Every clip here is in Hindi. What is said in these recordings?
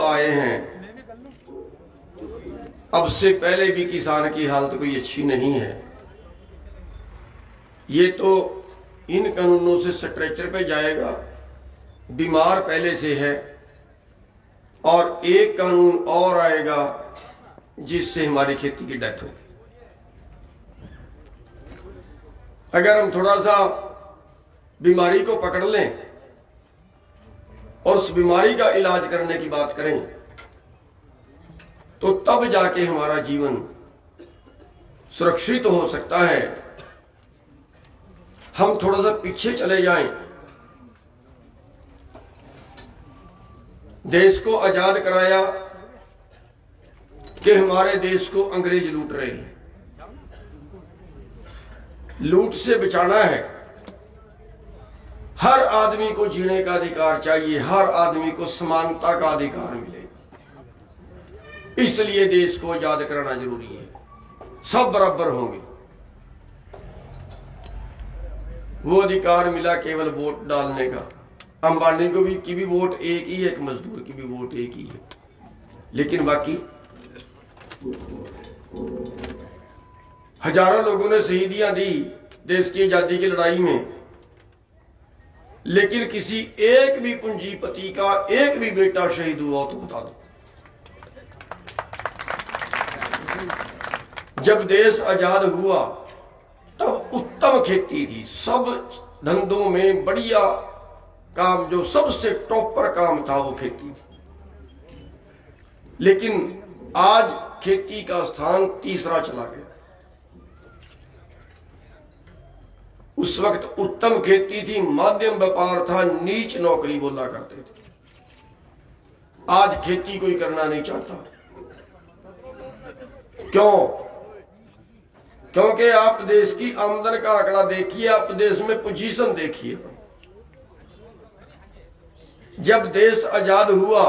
आए हैं, अब से पहले भी किसान की हालत कोई अच्छी नहीं है। ये तो इन कानूनों से स्ट्रेचर पे जाएगा, बीमार पहले से है, और एक कानून और आएगा जिससे हमारी खेती की डेथ होगी। अगर हम थोड़ा सा बीमारी को पकड़ लें और उस बीमारी का इलाज करने की बात करें तो तब जाके हमारा जीवन सुरक्षित हो सकता है। हम थोड़ा सा पीछे चले जाएं, देश को आजाद कराया कि हमारे देश को अंग्रेज लूट रहे हैं। लूट से बचाना है। हर आदमी को जीने का अधिकार चाहिए, हर आदमी को समानता का अधिकार मिले, इसलिए देश को आजाद कराना जरूरी है। सब बराबर होंगे। वो अधिकार मिला केवल वोट डालने का। अंबानी को भी की भी वोट एक ही है, एक मजदूर की भी वोट एक ही है, लेकिन बाकी हजारों लोगों ने शहीदियां दी देश की आजादी की लड़ाई में, लेकिन किसी एक भी पूंजीपति का एक भी बेटा शहीद हुआ तो बता दो। जब देश आजाद हुआ तब उत्तम खेती थी। सब धंधों में बढ़िया काम, जो सबसे टॉपर काम था, वो खेती थी। लेकिन आज खेती का स्थान तीसरा चला गया। उस वक्त उत्तम खेती थी, माध्यम व्यापार था, नीच नौकरी बोला करते थे। आज खेती कोई करना नहीं चाहता। क्यों? क्योंकि आप देश की आमदन का आंकड़ा देखिए, आप देश में पोजीशन देखिए। जब देश आजाद हुआ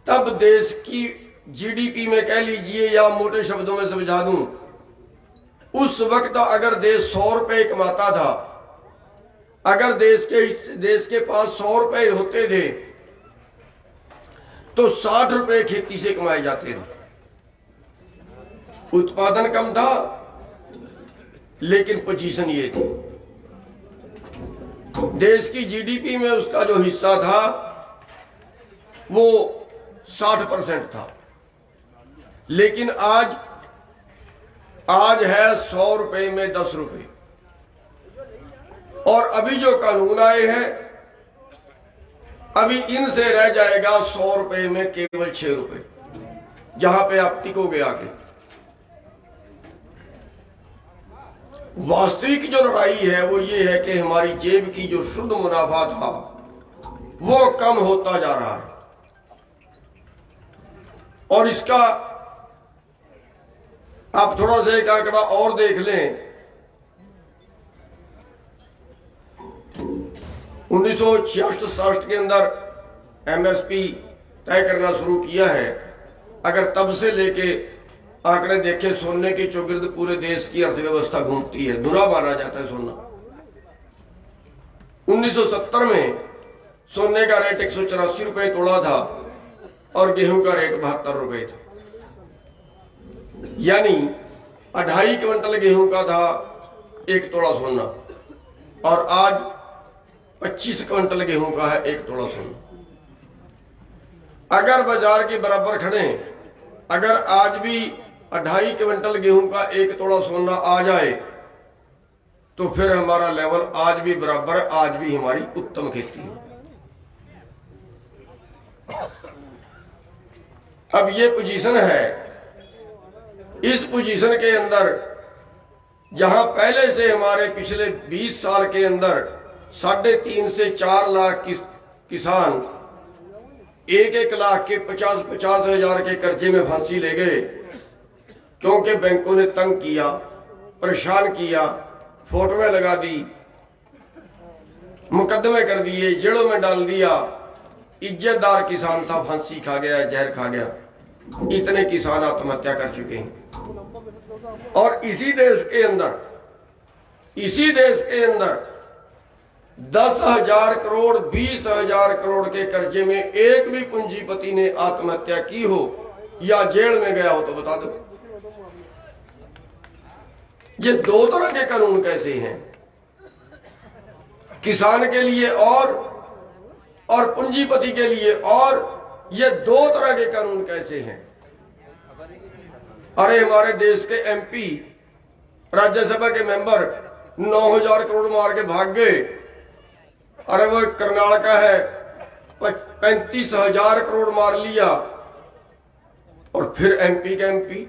तब देश की जीडीपी में कह लीजिए, या मोटे शब्दों में समझा दूं, उस वक्त अगर देश 100 रुपए कमाता था, अगर देश के पास 100 रुपए होते थे तो 60 रुपए खेती से कमाए जाते थे। उत्पादन कम था लेकिन पोजीशन ये थी। देश की जीडीपी में उसका जो हिस्सा था वो 60% था, लेकिन आज है 100 रुपए में 10 रुपए। और अभी जो कानून आए हैं, अभी इनसे रह जाएगा 100 रुपए में केवल 6 रुपए, जहां पे आप टिकोगे आके। वास्तविक जो लड़ाई है वो ये है कि हमारी जेब की जो शुद्ध मुनाफा था वो कम होता जा रहा है। और इसका आप थोड़ा सा एक आंकड़ा और देख लें। 1966-67 के अंदर एमएसपी तय करना शुरू किया है। अगर तब से लेके आंकड़े देखे, सोने की चौगिर्द पूरे देश की अर्थव्यवस्था घूमती है, धुरा माना जाता है सोना। 1970 में सोने का रेट 184 रुपए तोला था और गेहूं का रेट 72 रुपए था। यानी 2.5 क्विंटल गेहूं का था 1 तोला सोना, और आज 25 क्विंटल गेहूं का है 1 तोला सोना। अगर बाजार के बराबर खड़े, अगर आज भी 2.5 क्विंटल गेहूं का 1 तोला सोना आ जाए तो फिर हमारा लेवल आज भी बराबर है, आज भी हमारी उत्तम खेती है। अब ये पोजीशन है। इस पोजीशन के अंदर जहां पहले से हमारे पिछले 20 साल के अंदर 3.5 से 4 लाख किसान 1-1 लाख के 50-50 हजार के कर्जे में फांसी ले गए, क्योंकि बैंकों ने तंग किया, परेशान किया, फोटोएं लगा दी, मुकदमे कर दिए, जेलों में डाल दिया। इज्जतदार किसान था, फांसी खा गया, जहर खा गया। इतने किसान आत्महत्या कर चुके हैं। और इसी देश के अंदर 10,000 करोड़ 20,000 करोड़ के कर्जे में एक भी पूंजीपति ने आत्महत्या की हो या जेल में गया हो तो बता दो। ये दो तरह के कानून कैसे हैं? किसान के लिए और पूंजीपति के लिए और, ये दो तरह के कानून कैसे हैं? अरे हमारे देश के एमपी, राज्यसभा के मेंबर 9,000 करोड़ मार के भाग गए। अरे वो करनाल का है 35,000 करोड़ मार लिया, और फिर एमपी का एमपी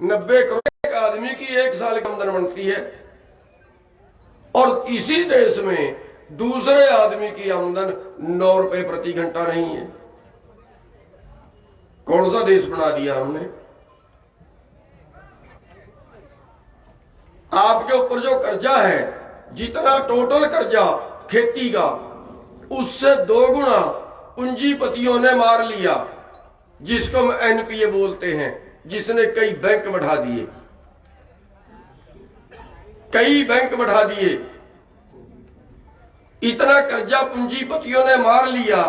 90 करोड़ एक आदमी की एक साल की आमदन बनती है, और इसी देश में दूसरे आदमी की आमदन 9 रुपए प्रति घंटा नहीं है। कौन सा देश बना दिया हमने? आपके ऊपर जो कर्जा है, जितना टोटल कर्जा खेती का, उससे 2 गुना पूंजीपतियों ने मार लिया, जिसको हम एनपीए बोलते हैं, जिसने कई बैंक बढ़ा दिए, कई बैंक बढ़ा दिए। इतना कर्जा पूंजीपतियों ने मार लिया,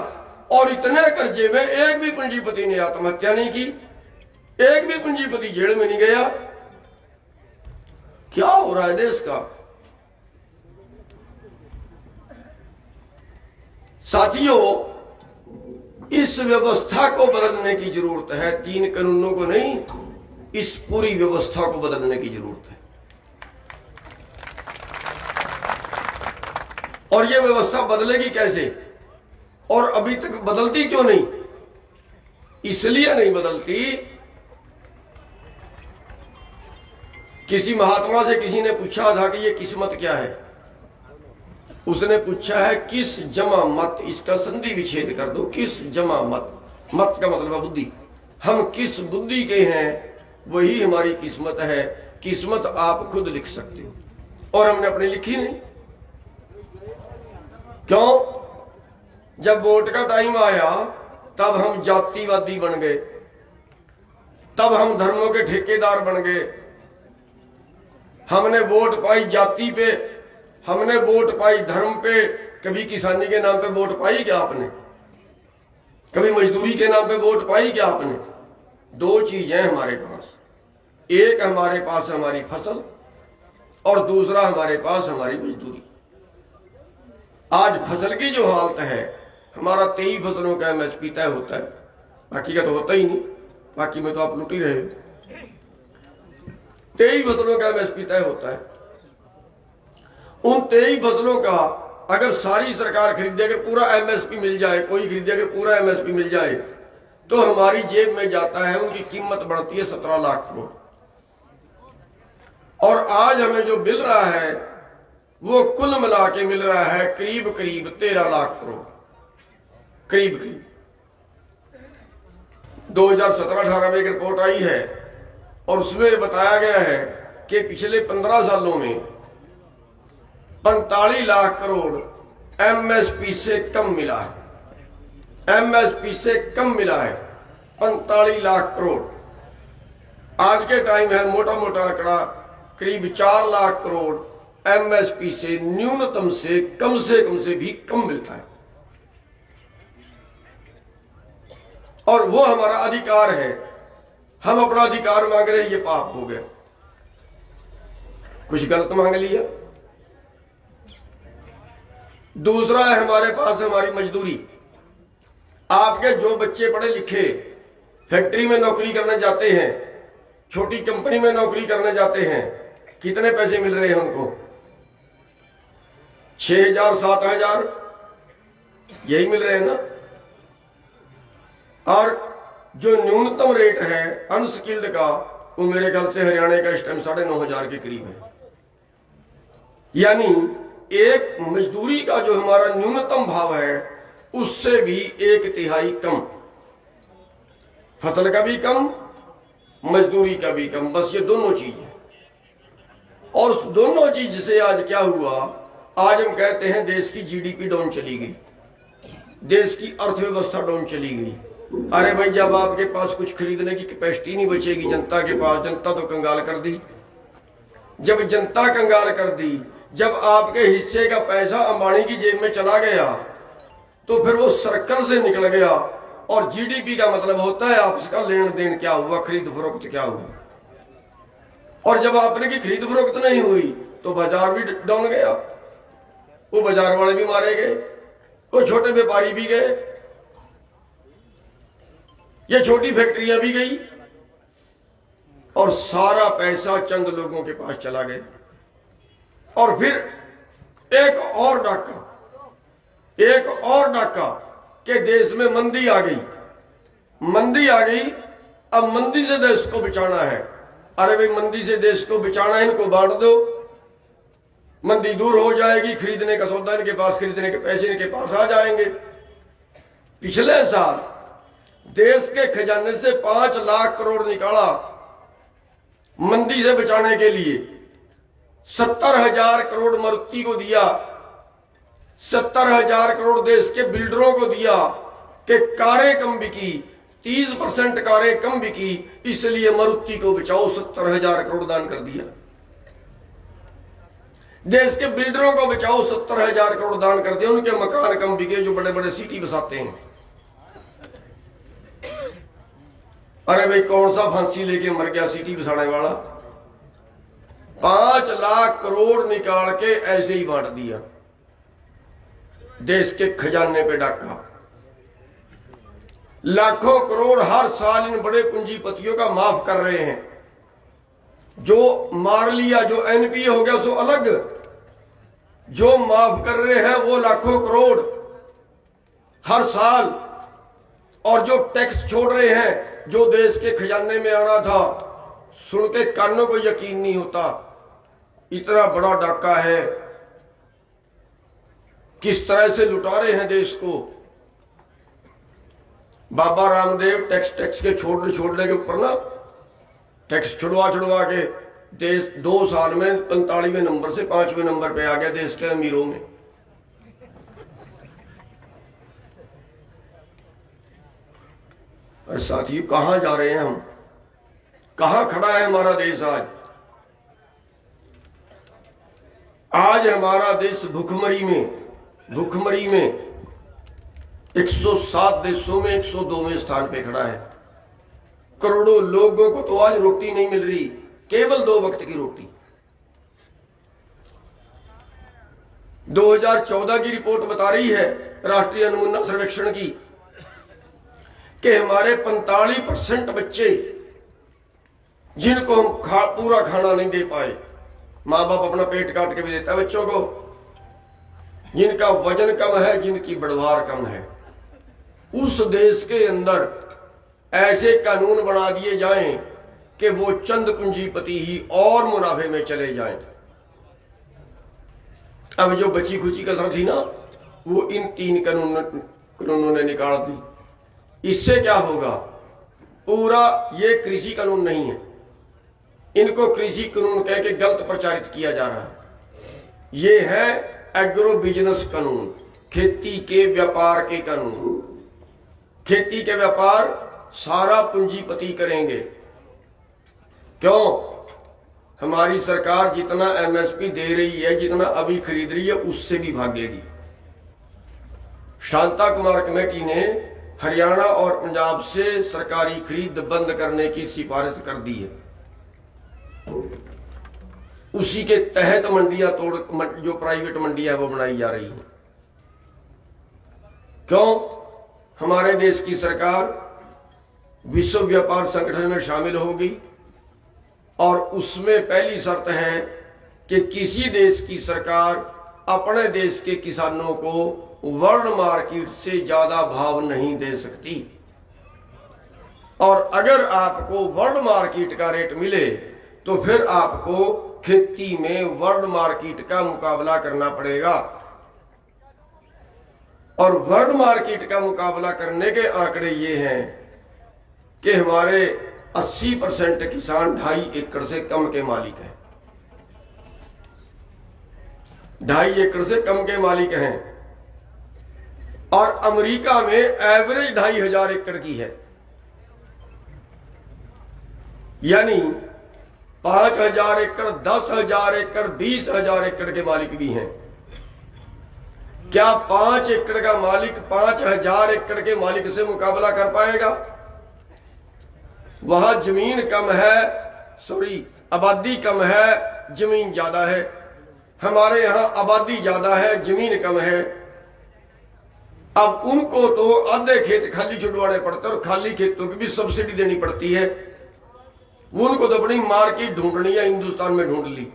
और इतने कर्जे में एक भी पूंजीपति ने आत्महत्या नहीं की, एक भी पूंजीपति जेल में नहीं गया। क्या हो रहा है देश का? साथियों, इस व्यवस्था को बदलने की जरूरत है। 3 कानूनों को नहीं, इस पूरी व्यवस्था को बदलने की जरूरत है। और यह व्यवस्था बदलेगी कैसे? और अभी तक बदलती क्यों नहीं? इसलिए नहीं बदलती, किसी महात्मा से किसी ने पूछा था कि ये किस्मत क्या है? उसने पूछा है किस जमा मत, इसका संधि विच्छेद कर दो। किस जमा मत, मत का मतलब है बुद्धि। हम किस बुद्धि के हैं वही हमारी किस्मत है। किस्मत आप खुद लिख सकते हो, और हमने अपनी लिखी नहीं। क्यों? जब वोट का टाइम आया तब हम जातिवादी बन गए, तब हम धर्मों के ठेकेदार बन गए। हमने वोट पाई जाति पे, हमने वोट पाई धर्म पे। कभी किसानी के नाम पे वोट पाई क्या आपने? कभी मजदूरी के नाम पे वोट पाई क्या आपने? 2 चीजें हमारे पास, एक हमारे पास हमारी फसल, और दूसरा हमारे पास हमारी मजदूरी। आज फसल की जो हालत है, हमारा 23 फसलों का एमएसपी तय होता है, बाकी का तो होता ही नहीं। बाकी में तो आप लूट ही रहे हो। 23 फसलों का एमएसपी तय होता है। उन 23 फसलों का अगर सारी सरकार खरीदे, अगर पूरा एमएसपी मिल जाए, कोई खरीदे अगर पूरा एमएसपी मिल जाए, तो हमारी जेब में जाता है, उनकी कीमत बढ़ती है 17 लाख करोड़। और आज हमें जो मिल रहा है वो कुल मिला के मिल रहा है करीब करीब 13 लाख करोड़, करीब करीब। 2017-18 में एक रिपोर्ट आई है, और उसमें बताया गया है कि पिछले 15 सालों में 45 लाख करोड़ एमएसपी से कम मिला है। एमएसपी से कम मिला है 45 लाख करोड़। आज के टाइम है मोटा मोटा आंकड़ा करीब 4 लाख करोड़ एमएसपी से न्यूनतम से कम से भी कम मिलता है। और वो हमारा अधिकार है। हम अपना अधिकार मांग रहे हैं, ये पाप हो गया। कुछ गलत मांग लिया। दूसरा है हमारे पास हमारी मजदूरी। आपके जो बच्चे पढ़े लिखे फैक्ट्री में नौकरी करने जाते हैं, छोटी कंपनी में नौकरी करने जाते हैं, कितने पैसे मिल रहे हैं उनको? 6,000 7,000 यही मिल रहे हैं ना। और जो न्यूनतम रेट है अनस्किल्ड का, वो मेरे ख्याल से हरियाणा का इस टाइम 9,500 के करीब है। यानी एक मजदूरी का जो हमारा न्यूनतम भाव है उससे भी 1/3 कम, फसल का भी कम, मजदूरी का भी कम। बस ये दोनों चीज है। और उस दोनों चीज से आज क्या हुआ? आज हम कहते हैं देश की जीडीपी डाउन चली गई, देश की अर्थव्यवस्था डाउन चली गई। अरे भाई, जब आपके पास कुछ खरीदने की कैपेसिटी नहीं बचेगी जनता के पास, जनता तो कंगाल कर दी। जब जनता कंगाल कर दी, जब आपके हिस्से का पैसा अंबानी की जेब में चला गया, तो फिर वो सर्कल से निकल गया। और जीडीपी का मतलब होता है आपस का लेन देन क्या हुआ, खरीद फरोख्त क्या हुआ। और जब आपने की खरीद फरोख्त नहीं हुई तो बाजार भी डाउन गया, वो बाजार वाले भी मारे गए, वो छोटे व्यापारी भी गए, ये छोटी फैक्ट्रियां भी गई, और सारा पैसा चंद लोगों के पास चला गया। और फिर एक और डाका कि देश में मंदी आ गई, अब मंदी से देश को बचाना है। अरे भाई, मंदी से देश को बचाना है, इनको बांट दो, मंदी दूर हो जाएगी, खरीदने का सौदा इनके पास, खरीदने के पैसे इनके पास आ जाएंगे। पिछले साल देश के खजाने से 5 लाख करोड़ निकाला मंदी से बचाने के लिए, 70,000 करोड़ मारुति को दिया, 70,000 करोड़ देश के बिल्डरों को दिया कि कारें कम बिकी, 30% कारें कम बिकी, इसलिए मारुति को बचाओ, 70,000 करोड़ दान कर दिया। देश के बिल्डरों को बचाओ, 70,000 करोड़ दान कर दिया, उनके मकान कम बिके जो बड़े बड़े सिटी बसाते हैं। अरे भाई, कौन सा फांसी लेके मर गया सिटी बसाने वाला? 5 लाख करोड़ निकाल के ऐसे ही बांट दिया, देश के खजाने पे डाका। लाखों करोड़ हर साल इन बड़े पूंजीपतियों का माफ कर रहे हैं। जो मार लिया, जो एनपीए हो गया सो अलग, जो माफ कर रहे हैं वो लाखों करोड़ हर साल। और जो टैक्स छोड़ रहे हैं, जो देश के खजाने में आना था, सुन के कानों को यकीन नहीं होता, इतना बड़ा डाका है। किस तरह से लुटा रहे हैं देश को। बाबा रामदेव टैक्स के छोड़ने के ऊपर ना, टैक्स छुड़वा के देश 2 साल में 45वें नंबर से 5वें नंबर पे आ गया देश के अमीरों में। और साथियों, कहां जा रहे हैं हम? कहां खड़ा है हमारा देश आज हमारा देश भूखमरी में 107 देशों में 102वें स्थान पे खड़ा है। करोड़ों लोगों को तो आज रोटी नहीं मिल रही, केवल 2 वक्त की रोटी। 2014 की रिपोर्ट बता रही है राष्ट्रीय नमूना सर्वेक्षण की कि हमारे 45% बच्चे जिनको हम पूरा खाना नहीं दे पाए, माँ बाप अपना पेट काट के भी देता है बच्चों को, जिनका वजन कम है, जिनकी बढ़वार कम है, उस देश के अंदर ऐसे कानून बना दिए जाएं कि वो चंद पूंजीपति ही और मुनाफे में चले जाएं। अब जो बची खुची कसर थी ना, वो इन 3 कानूनों ने निकाल दी। इससे क्या होगा? पूरा ये कृषि कानून नहीं है, इनको कृषि कानून कह के गलत प्रचारित किया जा रहा है। ये है एग्रो बिजनेस कानून, खेती के व्यापार के कानून। खेती के व्यापार सारा पूंजीपति करेंगे। क्यों? हमारी सरकार जितना एमएसपी दे रही है, जितना अभी खरीद रही है, उससे भी भागेगी। शांता कुमार कमेटी ने हरियाणा और पंजाब से सरकारी खरीद बंद करने की सिफारिश कर दी है। उसी के तहत मंडियां जो प्राइवेट मंडियां वो बनाई जा रही हैं। क्यों? हमारे देश की सरकार विश्व व्यापार संगठन में शामिल होगी और उसमें पहली शर्त है कि किसी देश की सरकार अपने देश के किसानों को वर्ल्ड मार्केट से ज्यादा भाव नहीं दे सकती। और अगर आपको वर्ल्ड मार्केट का रेट मिले तो फिर आपको खेती में वर्ल्ड मार्केट का मुकाबला करना पड़ेगा। और वर्ल्ड मार्केट का मुकाबला करने के आंकड़े ये हैं कि हमारे 80% किसान 2.5 एकड़ से कम के मालिक हैं। 2.5 एकड़ से कम के मालिक हैं। और अमेरिका में एवरेज 2,500 एकड़ की है। यानी 5,000 एकड़, 10,000 एकड़, 20,000 एकड़ के मालिक भी हैं। क्या 5 एकड़ का मालिक 5,000 एकड़ के मालिक से मुकाबला कर पाएगा? वहां जमीन कम है, सॉरी आबादी कम है, जमीन ज्यादा है। हमारे यहां आबादी ज्यादा है, जमीन कम है। अब उनको तो आधे खेत खाली छुड़वाने पड़ते हैं और खाली खेतों की भी सब्सिडी देनी पड़ती है। उनको तो अपनी मार्केट ढूंढनी है, हिंदुस्तान में ढूंढ ली।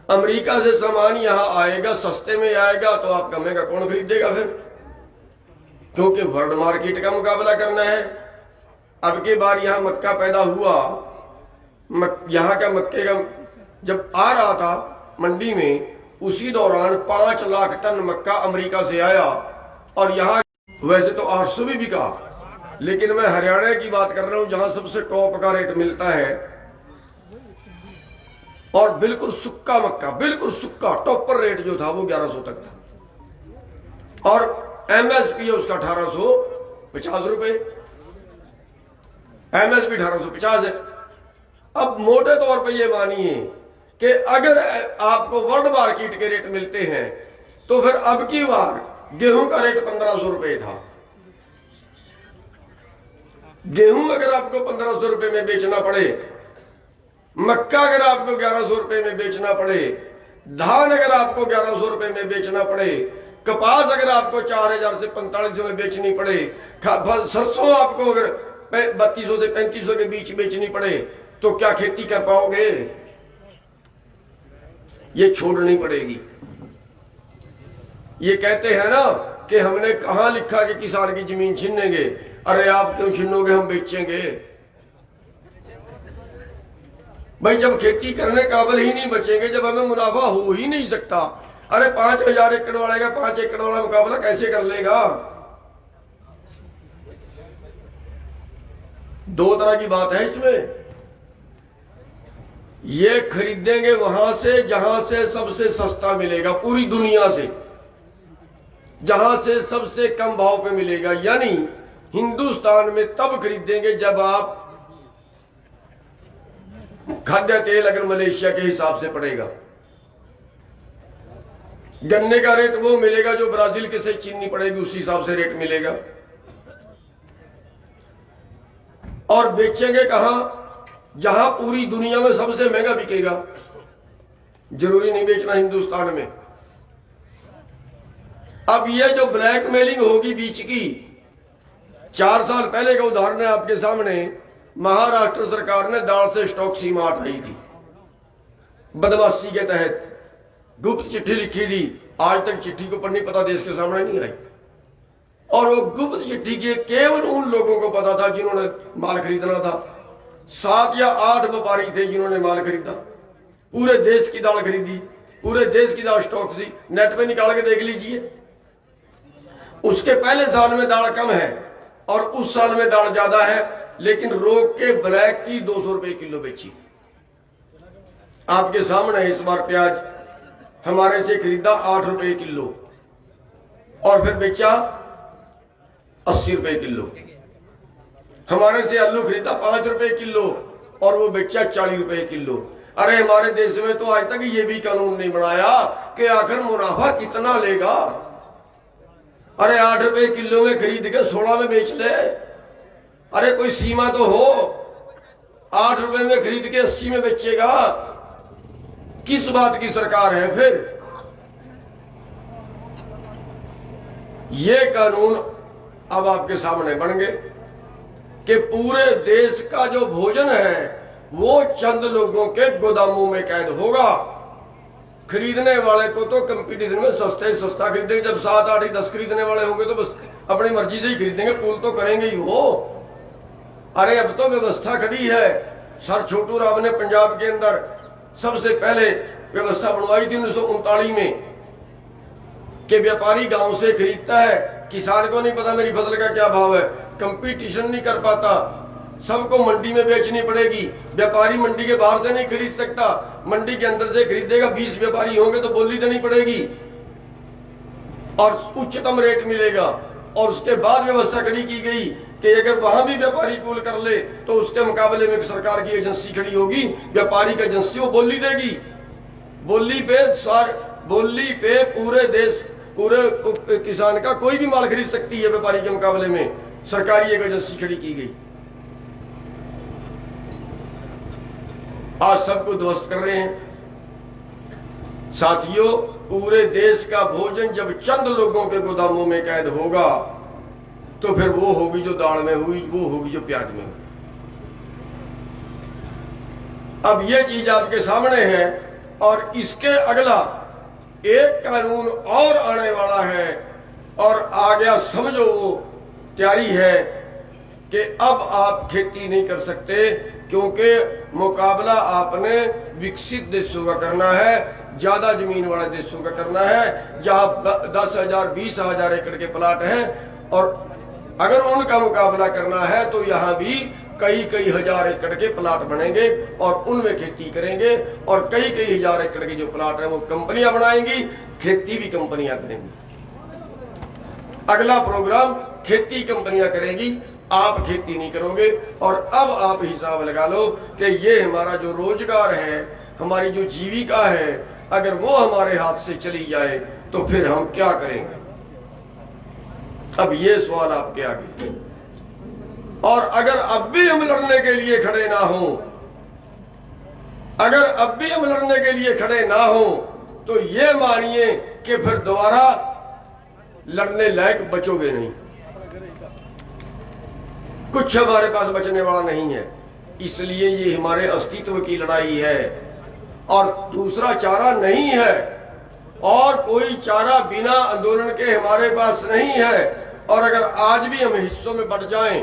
अमेरिका से सामान यहां आएगा, सस्ते में आएगा तो आपका महंगा कौन खरीदेगा फिर? क्योंकि वर्ल्ड मार्केट का मुकाबला करना है। अब की बार यहां मक्का पैदा हुआ, यहां का मक्के का जब आ रहा था मंडी में, उसी दौरान 5 लाख टन मक्का अमेरिका से आया और यहां वैसे तो 800 भी बिका, लेकिन मैं हरियाणा की बात कर रहा हूं जहां सबसे टॉप का रेट मिलता है। और बिल्कुल सुक्का मक्का, बिल्कुल सुक्का टॉपर रेट जो था वो 1100 तक था और एमएसपी है उसका 1850 रुपए, एमएसपी 1850 है। अब मोटे तौर पर ये मानिए कि अगर आपको वर्ल्ड मार्केट के रेट मिलते हैं तो फिर अब की बार गेहूं का रेट 1500 रुपए था। गेहूं अगर आपको 1500 रुपए में बेचना पड़े, मक्का अगर आपको 1100 रुपए में बेचना पड़े, धान अगर आपको 1100 रुपए में बेचना पड़े, कपास अगर आपको 4000 से 4500 में बेचनी पड़े, सरसों आपको अगर 3200 से 3500 के बीच बेचनी पड़े, तो क्या खेती कर पाओगे? ये छोड़नी पड़ेगी। ये कहते हैं ना कि हमने कहां लिखा कि किसान की जमीन छीनेंगे। अरे आप क्यों छीनोगे, हम बेचेंगे। भाई जब खेती करने काबिल ही नहीं बचेंगे, जब हमें मुनाफा हो ही नहीं सकता, अरे 5,000 एकड़ वाले का 5 एकड़ वाला मुकाबला कैसे कर लेगा? दो तरह की बात है इसमें। ये खरीदेंगे वहां से जहां से सबसे सस्ता मिलेगा, पूरी दुनिया से जहां से सबसे कम भाव पे मिलेगा। यानी हिंदुस्तान में तब खरीदेंगे जब आप खाद्य तेल अगर मलेशिया के हिसाब से पड़ेगा, गन्ने का रेट वो मिलेगा जो ब्राजील के से चीनी पड़ेगी, उसी हिसाब से रेट मिलेगा। और बेचेंगे कहां? जहां पूरी दुनिया में सबसे महंगा बिकेगा। जरूरी नहीं बेचना हिंदुस्तान में। अब ये जो ब्लैकमेलिंग होगी बीच की, 4 साल पहले का उदाहरण है आपके सामने। महाराष्ट्र सरकार ने दाल से स्टॉक सीमा हटाई थी, बदमाशी के तहत गुप्त चिट्ठी लिखी थी। आज तक चिट्ठी को पढ़नी पता देश के सामने नहीं आई। और वो गुप्त चिट्ठी के केवल उन लोगों को पता था जिन्होंने माल खरीदना था। 7 या 8 व्यापारी थे जिन्होंने माल खरीदा। पूरे देश की दाल खरीदी, पूरे देश की दाल स्टॉक थी। नेट पे निकाल के देख लीजिए। उसके पहले साल में दाल कम है और उस साल में दाल ज्यादा है, लेकिन रोक के ब्लैक की 200 रुपए किलो बेची। आपके सामने इस बार प्याज हमारे से खरीदा 8 रुपए किलो और फिर बेचा 80 रुपए किलो। हमारे से आलू खरीदा 5 रुपए किलो और वो बेचा 40 रुपए किलो। अरे हमारे देश में तो आज तक ये भी कानून नहीं बनाया कि आखिर मुनाफा कितना लेगा। अरे 8 रुपए किलो में खरीद के 16 में बेच ले। अरे कोई सीमा तो हो। 8 रुपए में खरीद के 80 में बेचेगा, किस बात की सरकार है फिर? ये कानून अब आपके सामने बन गए कि पूरे देश का जो भोजन है वो चंद लोगों के गोदामों में कैद होगा। खरीदने वाले को तो कंपटीशन में सस्ते सस्ता खरीदेंगे। जब 7, 8, 10 खरीदने वाले होंगे तो बस अपनी मर्जी से ही खरीदेंगे, पूल तो करेंगे ही वो। अरे अब तो व्यवस्था खड़ी है। सर छोटू राम ने पंजाब के अंदर सबसे पहले व्यवस्था बनवाई थी 1939 में कि व्यापारी गांव से खरीदता है, किसान को नहीं पता मेरी फसल का क्या भाव है, कंपटीशन नहीं कर पाता, सबको मंडी में बेचनी पड़ेगी। व्यापारी मंडी के बाहर से नहीं खरीद सकता, मंडी के अंदर से खरीदेगा। 20 व्यापारी होंगे तो बोली देनी पड़ेगी और उच्चतम रेट मिलेगा। और उसके बाद व्यवस्था खड़ी की गई कि अगर वहां भी व्यापारी कूल कर ले तो उसके मुकाबले में एक सरकार की एजेंसी खड़ी होगी, व्यापारी की एजेंसी वो बोली देगी। बोली पे पूरे देश, पूरे किसान का कोई भी माल खरीद सकती है व्यापारी के मुकाबले में, सरकारी एक एजेंसी खड़ी की गई। आज सबको ध्वस्त कर रहे हैं। साथियों, पूरे देश का भोजन जब चंद लोगों के गोदामों में कैद होगा तो फिर वो होगी जो दाल में हुई, वो होगी जो प्याज में हुई। अब ये चीज आपके सामने है और इसके अगला एक कानून और आने वाला है और आ गया, समझो वो तैयारी है कि अब आप खेती नहीं कर सकते, क्योंकि मुकाबला आपने विकसित देशों का करना है, ज्यादा जमीन वाले देशों का करना है, जहां 10,000 20,000 एकड़ के प्लाट हैं, और अगर उनका मुकाबला करना है तो यहां भी कई हजार एकड़ के प्लाट बनेंगे और उनमें खेती करेंगे, और कई हजार एकड़ के जो प्लाट हैं वो कंपनियां बनाएंगी, खेती भी कंपनियां करेंगी। अगला प्रोग्राम खेती कंपनियां करेंगी, आप खेती नहीं करोगे। और अब आप हिसाब लगा लो कि ये हमारा जो रोजगार है, हमारी जो जीविका है, अगर वो हमारे हाथ से चली जाए तो फिर हम क्या करेंगे। अब ये सवाल आपके आगे। और अगर अब भी हम लड़ने के लिए खड़े ना हो, अगर अब भी हम लड़ने के लिए खड़े ना हो तो ये मानिए कि फिर दोबारा लड़ने लायक बचोगे नहीं। कुछ हमारे पास बचने वाला नहीं है, इसलिए ये हमारे अस्तित्व की लड़ाई है और दूसरा चारा नहीं है, और कोई चारा बिना आंदोलन के हमारे पास नहीं है। और अगर आज भी हम हिस्सों में बट जाएं,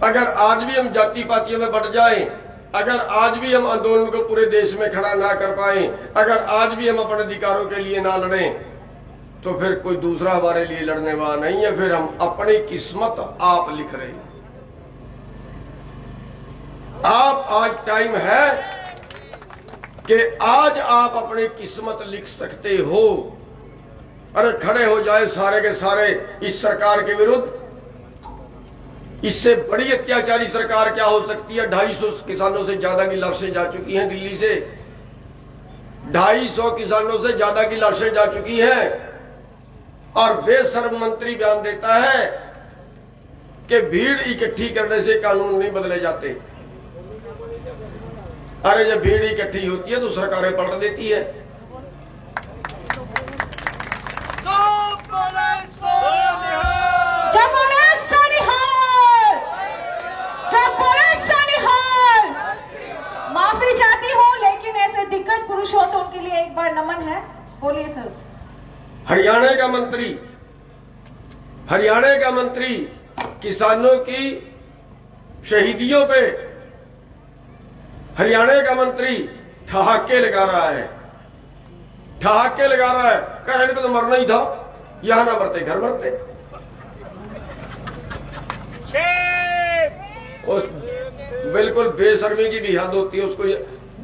अगर आज भी हम जाति पातियों में बट जाएं, अगर आज भी हम आंदोलन को पूरे देश में खड़ा ना कर पाए, अगर आज भी हम अपने अधिकारों के लिए ना लड़ें, तो फिर कोई दूसरा हमारे लिए लड़ने वाला नहीं है। फिर हम अपनी किस्मत आप लिख रहे हैं। आप आज टाइम है कि आज आप अपनी किस्मत लिख सकते हो। अरे खड़े हो जाए सारे के सारे इस सरकार के विरुद्ध। इससे बड़ी अत्याचारी सरकार क्या हो सकती है। 250 किसानों से ज्यादा की लाशें जा चुकी हैं दिल्ली से, 250 किसानों से ज्यादा की लाशें जा चुकी हैं, और बेशर्म मंत्री बयान देता है कि भीड़ इकट्ठी करने से कानून नहीं बदले जाते। अरे जब भीड़ इकट्ठी होती है तो सरकारें पलट देती है। माफी चाहती हूँ, लेकिन ऐसे दिग्गज पुरुष हो तो उनके लिए एक बार नमन है। बोलिए सर। हरियाणा का मंत्री किसानों की शहीदियों पे, हरियाणा का मंत्री ठहाके लगा रहा है, ठहाके लगा रहा है। कह इनको तो मरना ही था, यहां ना मरते घर मरते। बिल्कुल बेशर्मी की भी हद होती है। उसको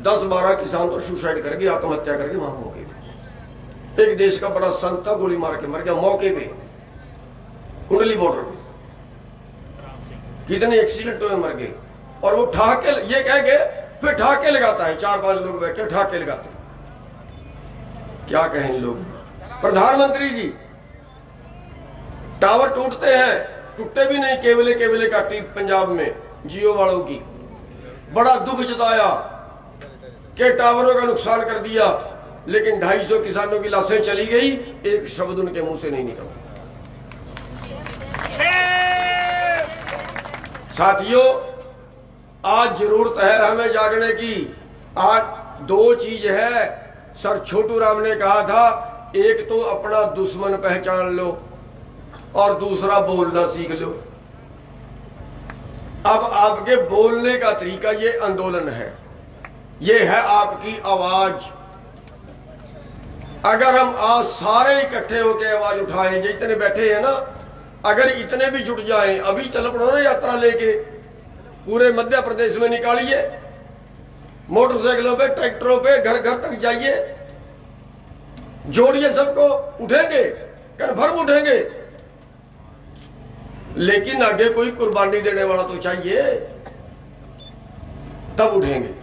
10-12 किसान तो सुसाइड करके, आत्महत्या करके वहां मौके पे। एक देश का बड़ा संत था, गोली मार के मर गया मौके पे, कुंडली बॉर्डर पे। कितने एक्सीडेंट हुए, मर गए। और वो ठहाके ये कह के फिर ठहाके लगाता है। 4-5 लोग बैठे ठहाके लगाते हैं। क्या कहें लोग। प्रधानमंत्री जी, टावर टूटते हैं, टूटे भी नहीं, केवले काटी पंजाब में जियो वालों की। बड़ा दुख जताया कि टावरों का नुकसान कर दिया, लेकिन 250 किसानों की लाशें चली गई, एक शब्द उनके मुंह से नहीं निकला। साथियों, आज जरूरत है हमें जागने की। आज 2 चीज है। सर छोटू राम ने कहा था, एक तो अपना दुश्मन पहचान लो और दूसरा बोलना सीख लो। अब आपके बोलने का तरीका ये आंदोलन है, ये है आपकी आवाज। अगर हम आज सारे इकट्ठे होकर आवाज उठाएं, जितने बैठे हैं ना, अगर इतने भी जुट जाएं, अभी चल पड़ो ना यात्रा लेके, पूरे मध्य प्रदेश में निकालिए, मोटरसाइकिलों पे, ट्रैक्टरों पे, घर घर तक जाइए, जोड़िए सबको, उठेंगे, कन्फर्म उठेंगे। लेकिन आगे कोई कुर्बानी देने वाला तो चाहिए, तब उठेंगे।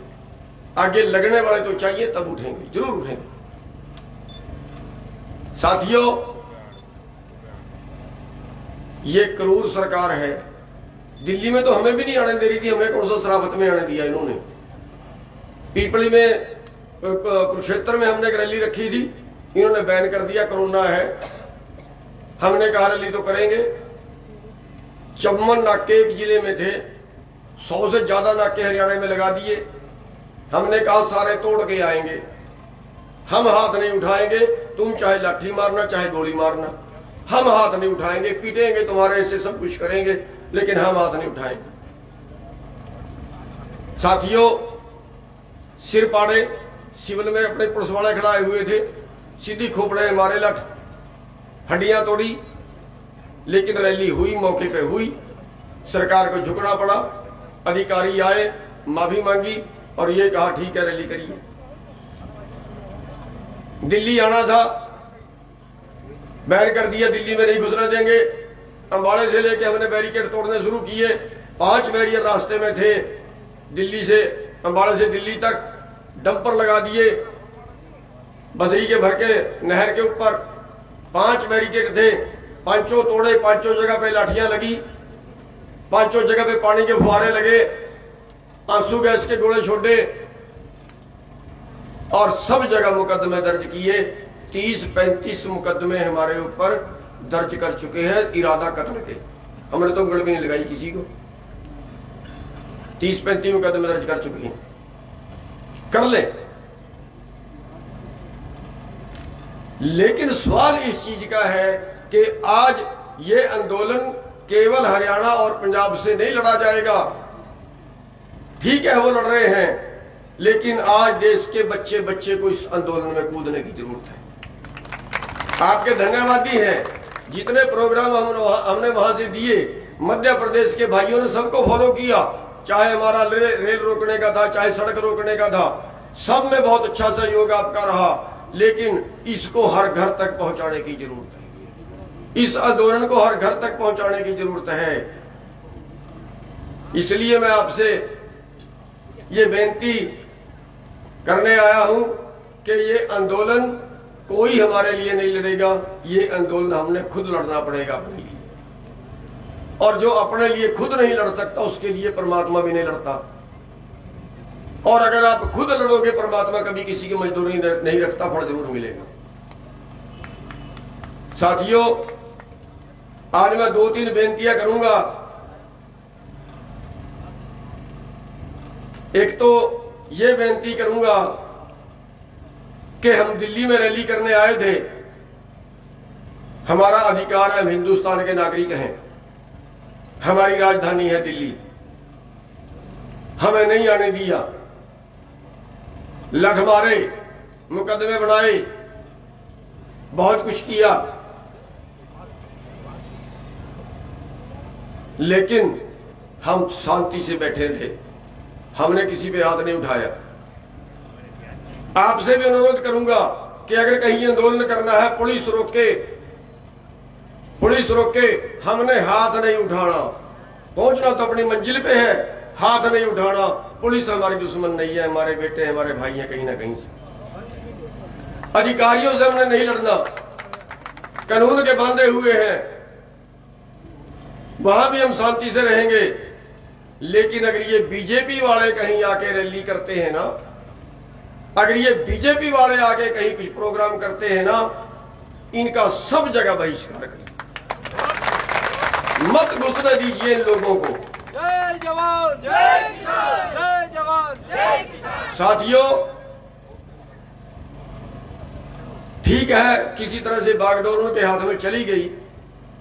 आगे लगने वाले तो चाहिए, तब उठेंगे, जरूर उठेंगे। साथियों, ये क्रूर सरकार है। दिल्ली में तो हमें भी नहीं आने दे रही थी, हमें कौन सा शराफत में आने दिया इन्होंने। पीपली में, कुरुक्षेत्र में हमने एक रैली रखी थी, इन्होंने बैन कर दिया, कोरोना है। हमने कहा रैली तो करेंगे। चौवन नाके एक जिले में थे, 100 से ज्यादा नाके हरियाणा में लगा दिए। हमने कहा सारे तोड़ के आएंगे, हम हाथ नहीं उठाएंगे, तुम चाहे लाठी मारना चाहे गोली मारना, हम हाथ नहीं उठाएंगे, पीटेंगे तुम्हारे से, सब कुछ करेंगे, लेकिन हम हाथ नहीं उठाएंगे। साथियों, सिर पाड़े, सिविल में अपने पुलिस वाले खड़ाए हुए थे, सीधी खोपड़े मारे, लठ, हड्डियां तोड़ी, लेकिन रैली हुई, मौके पे हुई। सरकार को झुकना पड़ा, अधिकारी आए, माफी मांगी और ये कहा ठीक है रैली करिए। दिल्ली आना था, बैन कर दिया, दिल्ली में नहीं घुसने देंगे। अंबाड़े से लेके हमने बैरिकेड तोड़ने शुरू किए। 5 बैरियर रास्ते में थे, दिल्ली से, अंबाड़े से दिल्ली तक डंपर लगा दिए, बदरी के भर के नहर के ऊपर 5 बैरिकेड थे, पांचों तोड़े, पांचों जगह पे लाठियां लगी, पांचों जगह पे पानी के फुहारे लगे, आंसू गैस के गोले छोड़े और सब जगह मुकदमे दर्ज किए। 30-35 मुकदमे हमारे ऊपर दर्ज कर चुके हैं इरादा कत्ल के। हमने तो उंगली भी नहीं लगाई किसी को। 30-35 मुकदमे दर्ज कर चुके हैं। कर ले, लेकिन सवाल इस चीज का है कि आज ये आंदोलन केवल हरियाणा और पंजाब से नहीं लड़ा जाएगा। ठीक है, वो लड़ रहे हैं, लेकिन आज देश के बच्चे बच्चे को इस आंदोलन में कूदने की जरूरत है। आपके धन्यवादी हैं। जितने प्रोग्राम हमने वहां से दिए, मध्य प्रदेश के भाइयों ने सबको फॉलो किया, चाहे हमारा रेल रोकने का था, चाहे सड़क रोकने का था, सब में बहुत अच्छा सहयोग आपका रहा। लेकिन इसको हर घर तक पहुंचाने की जरूरत है, इस आंदोलन को हर घर तक पहुंचाने की जरूरत है। इसलिए मैं आपसे ये बेनती करने आया हूं कि ये आंदोलन कोई हमारे लिए नहीं लड़ेगा, ये आंदोलन हमने खुद लड़ना पड़ेगा अपने लिए। और जो अपने लिए खुद नहीं लड़ सकता, उसके लिए परमात्मा भी नहीं लड़ता। और अगर आप खुद लड़ोगे, परमात्मा कभी किसी की मजदूरी नहीं रखता, फल जरूर मिलेगा। साथियों, आज मैं 2-3 बेनतियां करूंगा। एक तो ये बेनती करूंगा कि हम दिल्ली में रैली करने आए थे, हमारा अधिकार है, हम हिंदुस्तान के नागरिक हैं, हमारी राजधानी है दिल्ली, हमें नहीं आने दिया, लठ मारे, मुकदमे बनाए, बहुत कुछ किया, लेकिन हम शांति से बैठे रहे, हमने किसी पे हाथ नहीं उठाया। आपसे भी अनुरोध करूंगा कि अगर कहीं आंदोलन करना है, पुलिस रोके, हमने हाथ नहीं उठाना। पहुंचना तो अपनी मंजिल पे है, हाथ नहीं उठाना। पुलिस हमारी दुश्मन नहीं है, हमारे बेटे, हमारे भाई हैं कहीं ना कहीं से। अधिकारियों से हमने नहीं लड़ना, कानून के बांधे हुए हैं, वहां भी हम शांति से रहेंगे। लेकिन अगर ये बीजेपी वाले कहीं आके रैली करते हैं ना, अगर ये बीजेपी वाले आके कहीं कुछ प्रोग्राम करते हैं ना, इनका सब जगह बहिष्कार करिए, मत घुसने दीजिए इन लोगों को। जय जवान जय किसान, जय जवान जय किसान। साथियों, ठीक है, किसी तरह से बागडोर उनके हाथ में चली गई,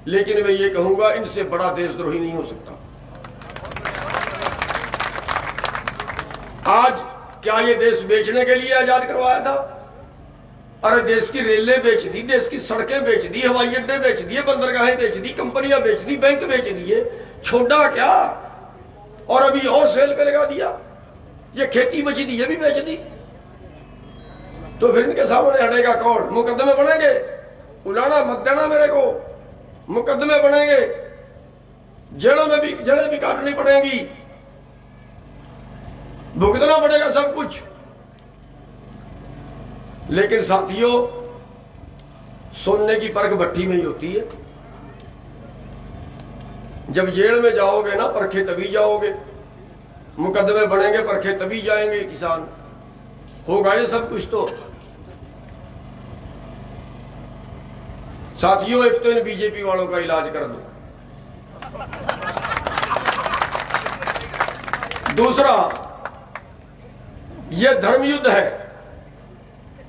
लेकिन मैं ये कहूंगा, इनसे बड़ा देशद्रोही नहीं हो सकता। आज क्या ये देश बेचने के लिए आजाद करवाया था? अरे देश की रेलें बेच दी, देश की सड़कें बेच दी, हवाई अड्डे बेच दिए, बंदरगाहें बेच दी, कंपनियां बेच दी, बैंक बेच दिए, छोड़ा क्या? और अभी और सेल पे लगा दिया। ये खेती बची थी, ये भी बेच दी। तो फिर इनके सामने हटेगा कौन? मुकदमे बनेंगे, बुलाना मत देना मेरे को, मुकदमे बनेंगे। जड़ें भी काटनी पड़ेंगी, भुगतना पड़ेगा सब कुछ। लेकिन साथियों, सोने की परख भट्टी में ही होती है। जब जेल में जाओगे ना, परखे तभी जाओगे, मुकदमे बनेंगे, परखे तभी जाएंगे किसान। होगा ये सब कुछ। तो साथियों, एक तो इन बीजेपी वालों का इलाज कर दो। दूसरा, यह धर्मयुद्ध है,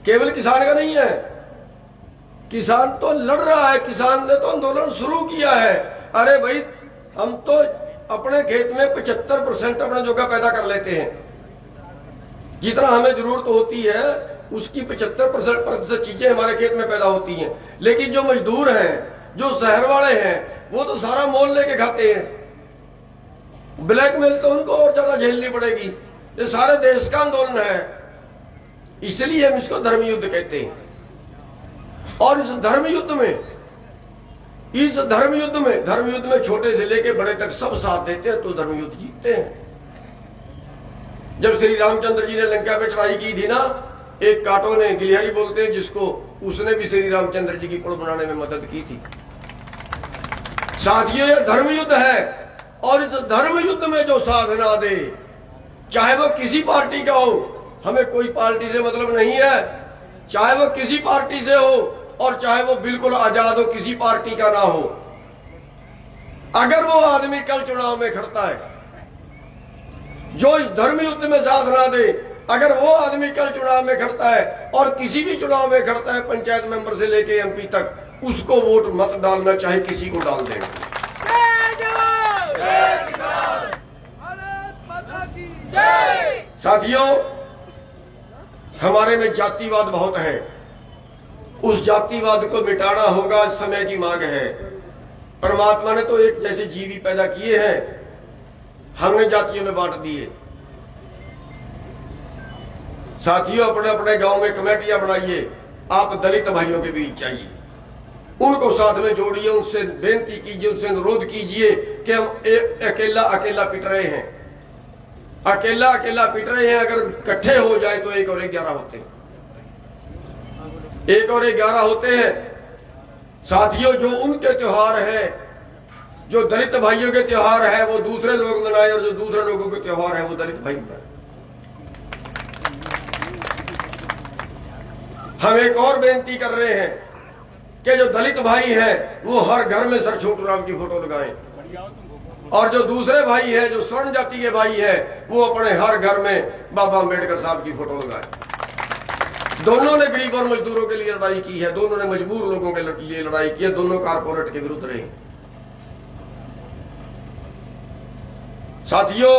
केवल किसान का नहीं है। किसान तो लड़ रहा है, किसान ने तो आंदोलन शुरू किया है। अरे भाई, हम तो अपने खेत में 75% अपना जोगा पैदा कर लेते हैं। जितना हमें जरूरत होती है उसकी 75% चीजें हमारे खेत में पैदा होती हैं। लेकिन जो मजदूर हैं, जो शहर वाले हैं, वो तो सारा मोल लेके खाते हैं। ब्लैकमेल तो उनको और ज्यादा झेलनी पड़ेगी। ये सारे देश का आंदोलन है, इसलिए हम इसको धर्मयुद्ध कहते हैं। और इस धर्मयुद्ध में छोटे से लेके बड़े तक सब साथ देते हैं, तो धर्मयुद्ध जीतते हैं। जब श्री रामचंद्र जी ने लंका पे चढ़ाई की थी ना, एक काटो ने, गिलिहरी बोलते हैं जिसको, उसने भी श्री रामचंद्र जी की पुल बनाने में मदद की थी। साथियों, यह धर्मयुद्ध है। और इस धर्मयुद्ध में जो साथ ना दे, चाहे वो किसी पार्टी का हो, हमें कोई पार्टी से मतलब नहीं है, चाहे वो किसी पार्टी से हो और चाहे वो बिल्कुल आजाद हो, किसी पार्टी का ना हो, अगर वो आदमी कल चुनाव में खड़ता है, जो इस धर्मयुद्ध में साथ ना दे, अगर वो आदमी कल चुनाव में खड़ता है और किसी भी चुनाव में खड़ता है, पंचायत मेंबर से लेके एमपी तक, उसको वोट मत डालना, चाहे किसी को डाल दें। साथियों, हमारे में जातिवाद बहुत है, उस जातिवाद को मिटाना होगा, समय की मांग है। परमात्मा ने तो एक जैसे जीव ही पैदा किए हैं, हमने जातियों में बांट दिए। साथियों, अपने अपने गांव में कमेटियां बनाइए, आप दलित भाइयों के बीच चाहिए, उनको साथ में जोड़िए, उनसे बेनती कीजिए, उनसे अनुरोध कीजिए कि हम अकेला अकेला पिट रहे हैं, अकेला अकेला पिट रहे हैं। अगर इकट्ठे हो जाए तो 1 और 11 होते हैं, 1 और 11 होते हैं। साथियों, जो उनके त्योहार है, जो दलित भाइयों के त्योहार है, वो दूसरे लोग मनाए, और जो दूसरे लोगों के त्योहार है वो दलित भाई मनाए। हम एक और बेनती कर रहे हैं कि जो दलित भाई हैं वो हर घर में सर छोटू राम की फोटो लगाएं, और जो दूसरे भाई हैं, जो स्वर्ण जाति के भाई हैं, वो अपने हर घर में बाबा अम्बेडकर साहब की फोटो लगाएं। दोनों ने गरीब और मजदूरों के लिए लड़ाई की है, दोनों ने मजबूर लोगों के लिए लड़ाई की है, दोनों कारपोरेट के विरुद्ध रहे। साथियों,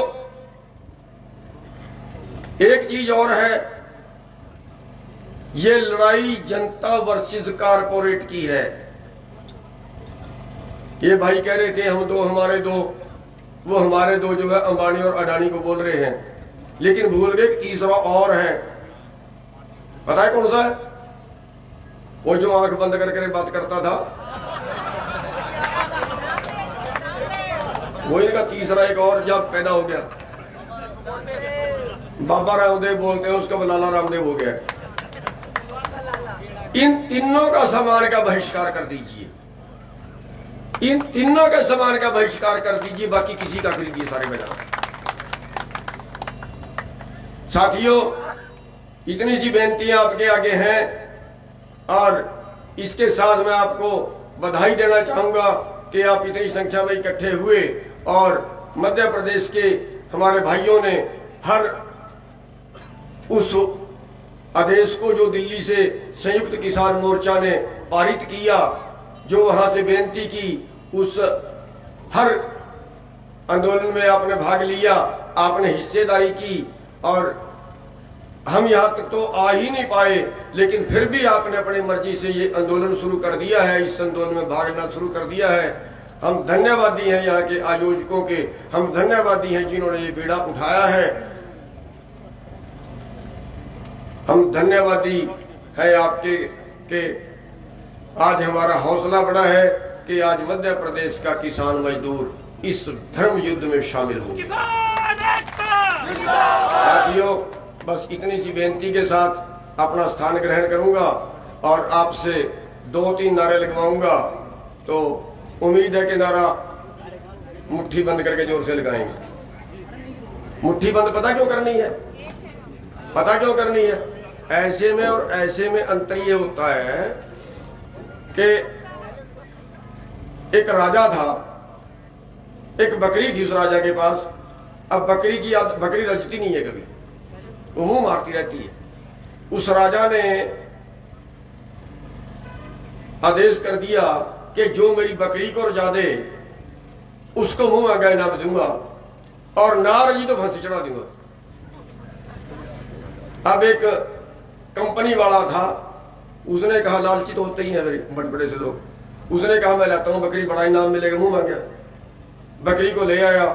एक चीज और है, ये लड़ाई जनता वर्सेस कारपोरेट की है। ये भाई कह रहे थे हम दो, हमारे दो, वो हमारे दो जो है अंबानी और अडानी को बोल रहे हैं, लेकिन भूल गए तीसरा और है। पता है कौन सा है? वो जो आंख बंद करके बात करता था, वो इनका तीसरा एक और जब पैदा हो गया, बाबा रामदेव बोलते हैं उसका, लाला रामदेव हो गया। इन तीनों का सामान का बहिष्कार कर दीजिए, इन तीनों के सामान का बहिष्कार कर दीजिए, बाकी किसी का खरीदिए सारे बाजार। साथियों, इतनी सी बेनतियां आपके आगे हैं, और इसके साथ मैं आपको बधाई देना चाहूंगा कि आप इतनी संख्या में इकट्ठे हुए, और मध्य प्रदेश के हमारे भाइयों ने हर उस आदेश को जो दिल्ली से संयुक्त किसान मोर्चा ने पारित किया, जो वहां से बेनती की, उस हर आंदोलन में आपने भाग लिया, आपने हिस्सेदारी की, और हम यहां तक तो आ ही नहीं पाए, लेकिन फिर भी आपने अपनी मर्जी से ये आंदोलन शुरू कर दिया है, इस आंदोलन में भाग लेना शुरू कर दिया है। हम धन्यवादी हैं यहाँ के आयोजकों के, हम धन्यवादी हैं जिन्होंने ये बीड़ा उठाया है, हम धन्यवादी है आपके के आज हमारा हौसला बढ़ा है कि आज मध्य प्रदेश का किसान मजदूर इस धर्म युद्ध में शामिल हों। किसान एकता साथियों, बस इतनी सी बेनती के साथ अपना स्थान ग्रहण करूंगा और आपसे 2-3 नारे लगवाऊंगा। तो उम्मीद है कि नारा मुट्ठी बंद करके जोर से लगाएंगे। मुट्ठी बंद पता क्यों करनी है? पता क्यों करनी है? ऐसे में और ऐसे में अंतर ये होता है कि एक राजा था, एक बकरी थी उस राजा के पास। अब बकरी रजती नहीं है, कभी वो मुंह मारती रहती है। उस राजा ने आदेश कर दिया कि जो मेरी बकरी को रजा दे उसको मुंह मांगा इनाम दूंगा और ना रजी तो फांसी चढ़ा दूंगा। अब एक कंपनी वाला था, उसने कहा, लालची तो होते ही हैं बड़े बड़े से लोग, उसने कहा मैं लाता हूं बकरी, बड़ा इनाम मिलेगा। मुंह मांगा, बकरी को ले आया,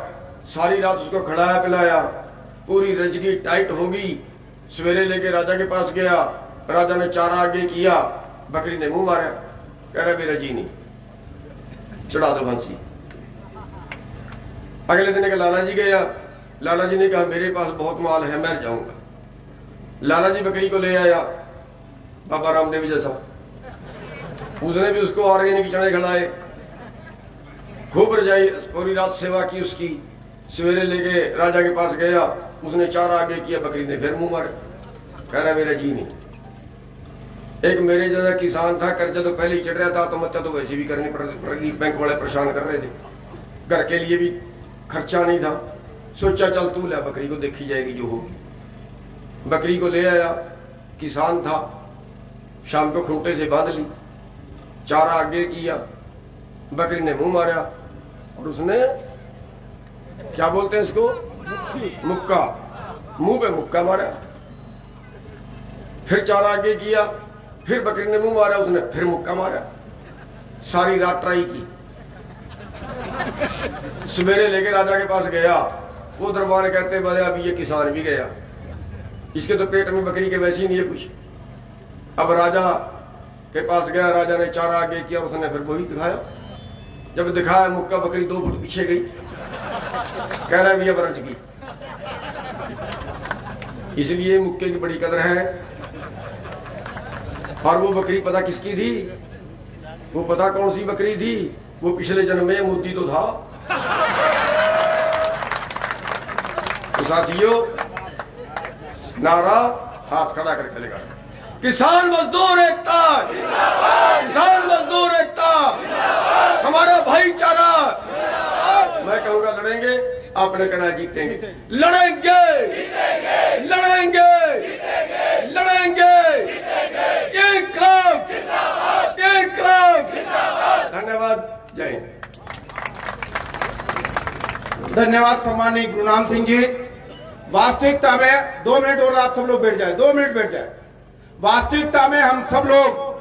सारी रात उसको खड़ाया पिलाया, पूरी रजगी टाइट होगी। सवेरे लेके राजा के पास गया, राजा ने चारा आगे किया, बकरी ने मुंह मारा, कह रहा भी रजी नहीं, चढ़ा दो फांसी। अगले दिन के लाला जी गया, लाला जी ने कहा मेरे पास बहुत माल है, मैं जाऊंगा। लाला जी बकरी को ले आया, बाबा रामदेव जैसा, उसने भी उसको ऑर्गेनिक चने खिलाए, खूब रजाई, पूरी रात सेवा की उसकी। सवेरे लेके राजा के पास गया, उसने चारा आगे किया, बकरी ने फिर मुंह मारे, कह रहा मेरा जी नहीं। एक मेरे जैसा किसान था, कर्जा तो पहले ही चढ़ रहा था, तो मत्ता तो वैसे भी करनी पड़ रही, बैंक वाले परेशान कर रहे थे, घर के लिए भी खर्चा नहीं था। सोचा चल तू ले बकरी को, देखी जाएगी जो होगी। बकरी को ले आया, किसान था, शाम को खूंटे से बांध ली, चारा आगे किया, बकरी ने मुंह मारा और उसने क्या बोलते हैं इसको, मुक्का, मुंह पे मुक्का मारा। फिर चारा आगे किया, फिर बकरी ने मुंह मारा, उसने फिर मुक्का मारा। सारी रात ट्राई की, सवेरे लेके राजा के पास गया, वो दरबार कहते बोले अभी ये किसान भी गया, इसके तो पेट में बकरी के वैसे ही नहीं है कुछ। अब राजा के पास गया, राजा ने चारा आगे किया, उसने फिर वही दिखाया। जब दिखाया मुक्का, बकरी 2 फुट पीछे गई, कह रहा है भी अब रज गई। इसलिए मुक्के की बड़ी कदर है। और वो बकरी पता किसकी थी? वो पता कौन सी बकरी थी? वो पिछले जन्म में मोदी तो था। तो साथियों, नारा हाथ खड़ा करके लगा, किसान मजदूर एकता, किसान मजदूर एकता, हमारा भाईचारा। मैं कहूंगा लड़ेंगे, आपने कहना जीतेंगे। लड़ेंगे, लड़ेंगे, लड़ेंगे, इंकलाब, इंकलाब। धन्यवाद, जय हिंद। धन्यवाद सम्माननीय गुरुनाम सिंह जी। वास्तविकता में 2 मिनट और आप सब लोग बैठ जाए, 2 मिनट बैठ जाए। वास्तविकता में हम सब लोग